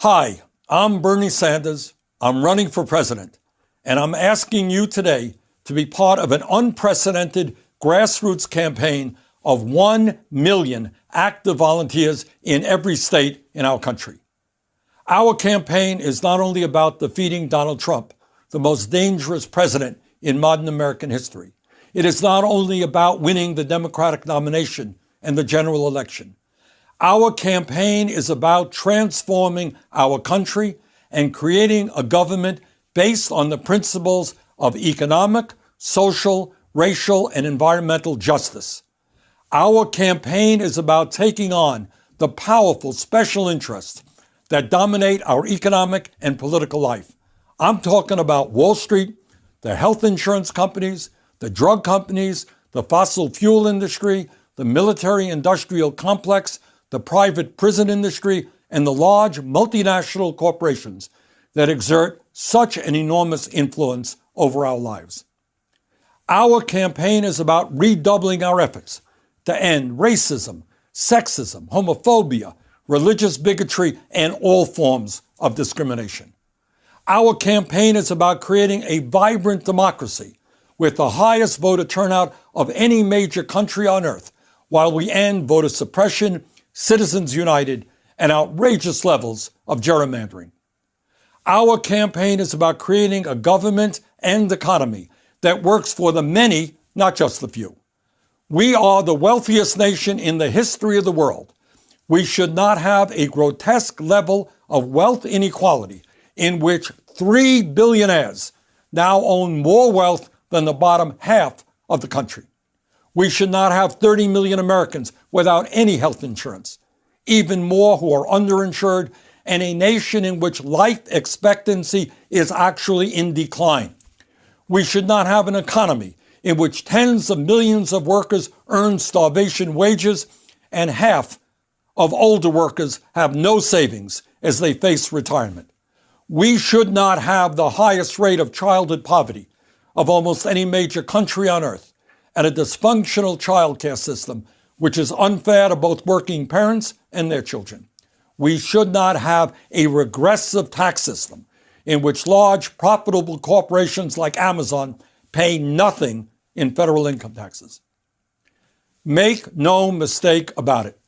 Hi, I'm Bernie Sanders. I'm running for president, and I'm asking you today to be part of an unprecedented grassroots campaign of 1 million active volunteers in every state in our country. Our campaign is not only about defeating Donald Trump, the most dangerous president in modern American history. It is not only about winning the Democratic nomination and the general election. Our campaign is about transforming our country and creating a government based on the principles of economic, social, racial, and environmental justice. Our campaign is about taking on the powerful special interests that dominate our economic and political life. I'm talking about Wall Street, the health insurance companies, the drug companies, the fossil fuel industry, the military-industrial complex, the private prison industry, and the large multinational corporations that exert such an enormous influence over our lives. Our campaign is about redoubling our efforts to end racism, sexism, homophobia, religious bigotry, and all forms of discrimination. Our campaign is about creating a vibrant democracy with the highest voter turnout of any major country on earth, while we end voter suppression, Citizens United, and outrageous levels of gerrymandering. Our campaign is about creating a government and economy that works for the many, not just the few. We are the wealthiest nation in the history of the world. We should not have a grotesque level of wealth inequality in which 3 billionaires now own more wealth than the bottom half of the country. We should not have 30 million Americans without any health insurance, even more who are underinsured, and a nation in which life expectancy is actually in decline. We should not have an economy in which tens of millions of workers earn starvation wages and half of older workers have no savings as they face retirement. We should not have the highest rate of childhood poverty of almost any major country on earth, and a dysfunctional child care system which is unfair to both working parents and their children. We should not have a regressive tax system in which large profitable corporations like Amazon pay nothing in federal income taxes. Make no mistake about it.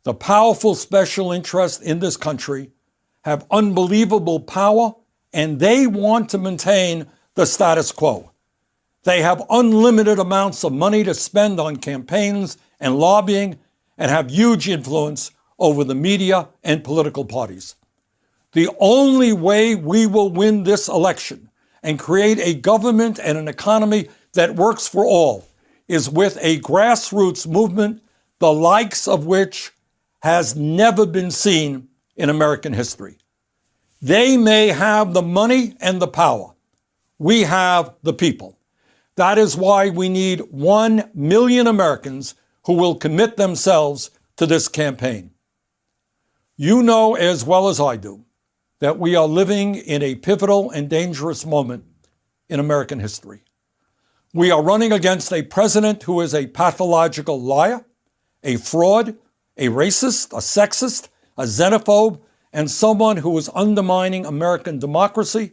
The powerful special interests in this country have unbelievable power, and they want to maintain the status quo. They have unlimited amounts of money to spend on campaigns and lobbying and have huge influence over the media and political parties. The only way we will win this election and create a government and an economy that works for all is with a grassroots movement, the likes of which has never been seen in American history. They may have the money and the power. We have the people. That is why we need 1 million Americans who will commit themselves to this campaign. You know as well as I do that we are living in a pivotal and dangerous moment in American history. We are running against a president who is a pathological liar, a fraud, a racist, a sexist, a xenophobe, and someone who is undermining American democracy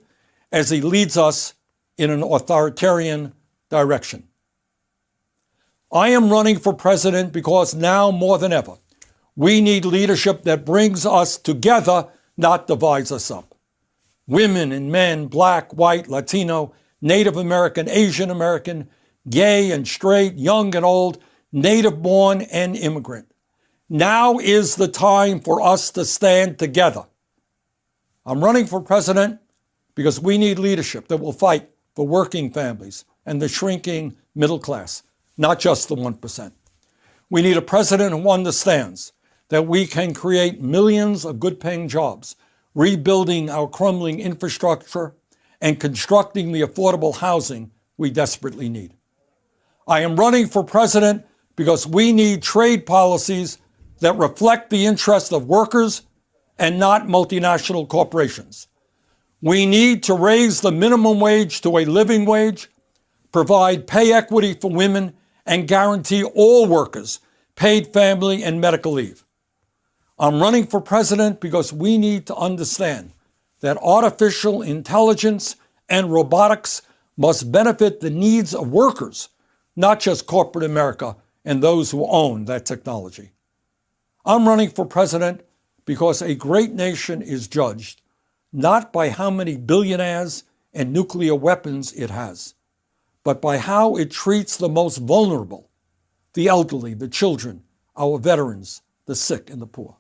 as he leads us in an authoritarian direction. I am running for president because now more than ever, we need leadership that brings us together, not divides us up. Women and men, black, white, Latino, Native American, Asian American, gay and straight, young and old, native born and immigrant. Now is the time for us to stand together. I'm running for president because we need leadership that will fight for working families and the shrinking middle class, not just the 1%. We need a president who understands that we can create millions of good-paying jobs, rebuilding our crumbling infrastructure and constructing the affordable housing we desperately need. I am running for president because we need trade policies that reflect the interests of workers and not multinational corporations. We need to raise the minimum wage to a living wage, provide pay equity for women, and guarantee all workers paid family and medical leave. I'm running for president because we need to understand that artificial intelligence and robotics must benefit the needs of workers, not just corporate America and those who own that technology. I'm running for president because a great nation is judged not by how many billionaires and nuclear weapons it has, but by how it treats the most vulnerable, the elderly, the children, our veterans, the sick, and the poor.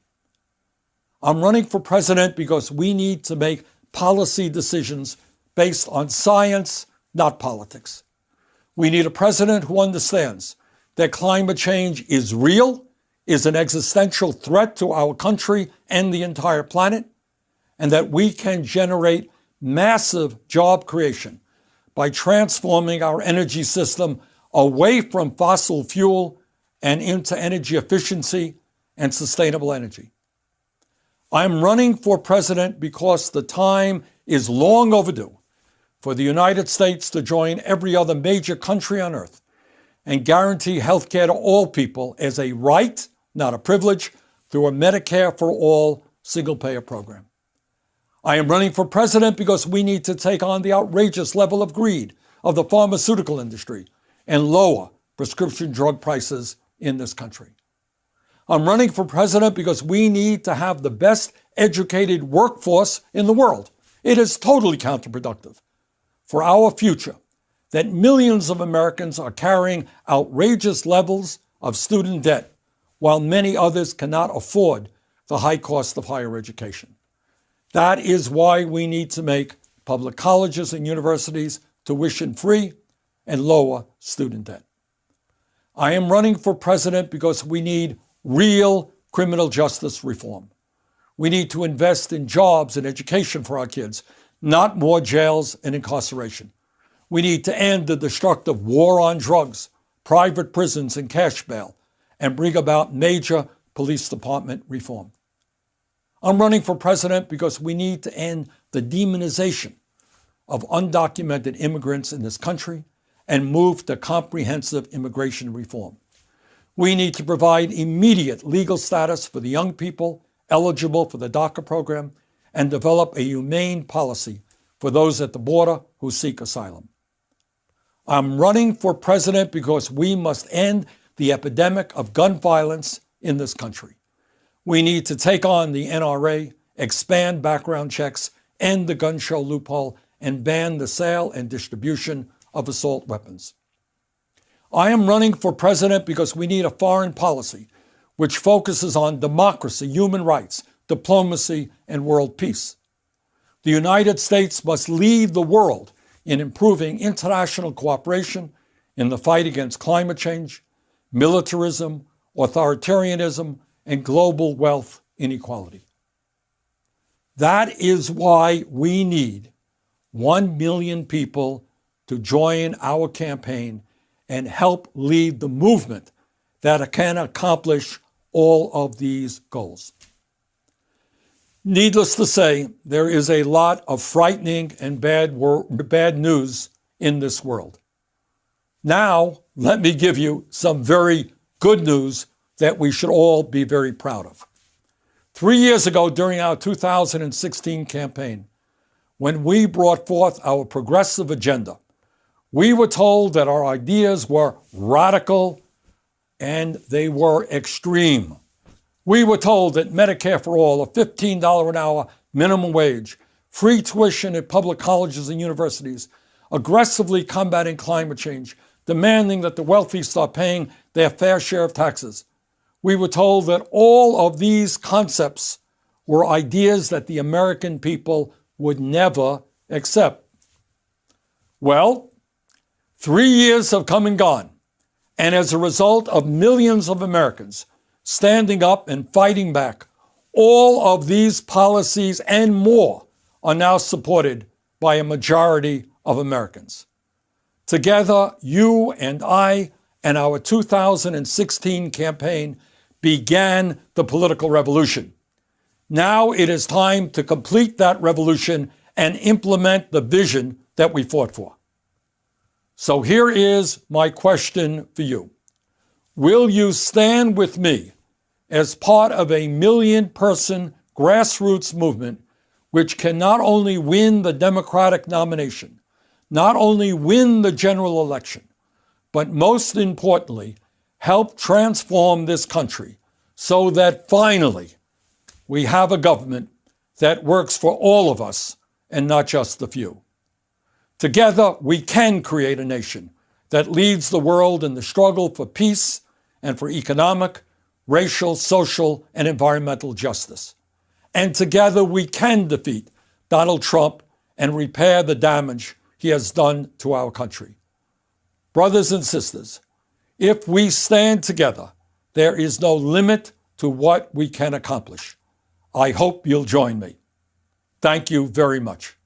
I'm running for president because we need to make policy decisions based on science, not politics. We need a president who understands that climate change is real, is an existential threat to our country and the entire planet, and that we can generate massive job creation by transforming our energy system away from fossil fuel and into energy efficiency and sustainable energy. I'm running for president because the time is long overdue for the United States to join every other major country on earth and guarantee health care to all people as a right, not a privilege, through a Medicare for all single-payer program. I am running for president because we need to take on the outrageous level of greed of the pharmaceutical industry and lower prescription drug prices in this country. I'm running for president because we need to have the best educated workforce in the world. It is totally counterproductive for our future that millions of Americans are carrying outrageous levels of student debt while many others cannot afford the high cost of higher education. That is why we need to make public colleges and universities tuition-free and lower student debt. I am running for president because we need real criminal justice reform. We need to invest in jobs and education for our kids, not more jails and incarceration. We need to end the destructive war on drugs, private prisons, and cash bail, and bring about major police department reform. I'm running for president because we need to end the demonization of undocumented immigrants in this country and move to comprehensive immigration reform. We need to provide immediate legal status for the young people eligible for the DACA program and develop a humane policy for those at the border who seek asylum. I'm running for president because we must end the epidemic of gun violence in this country. We need to take on the NRA, expand background checks, end the gun show loophole, and ban the sale and distribution of assault weapons. I am running for president because we need a foreign policy which focuses on democracy, human rights, diplomacy, and world peace. The United States must lead the world in improving international cooperation in the fight against climate change, militarism, authoritarianism, and global wealth inequality. That is why we need 1 million people to join our campaign and help lead the movement that can accomplish all of these goals. Needless to say, there is a lot of frightening and bad news in this world. Now, let me give you some very good news that we should all be very proud of. 3 years ago, during our 2016 campaign, when we brought forth our progressive agenda, we were told that our ideas were radical and they were extreme. We were told that Medicare for all, a $15 an hour minimum wage, free tuition at public colleges and universities, aggressively combating climate change, demanding that the wealthy start paying their fair share of taxes. We were told that all of these concepts were ideas that the American people would never accept. Well, 3 years have come and gone, and as a result of millions of Americans standing up and fighting back, all of these policies and more are now supported by a majority of Americans. Together, you and I and our 2016 campaign began the political revolution. Now it is time to complete that revolution and implement the vision that we fought for. So here is my question for you. Will you stand with me as part of a million-person grassroots movement which can not only win the Democratic nomination, not only win the general election, but most importantly, help transform this country so that finally we have a government that works for all of us and not just the few. Together, we can create a nation that leads the world in the struggle for peace and for economic, racial, social, and environmental justice. And together we can defeat Donald Trump and repair the damage he has done to our country. Brothers and sisters, if we stand together, there is no limit to what we can accomplish. I hope you'll join me. Thank you very much.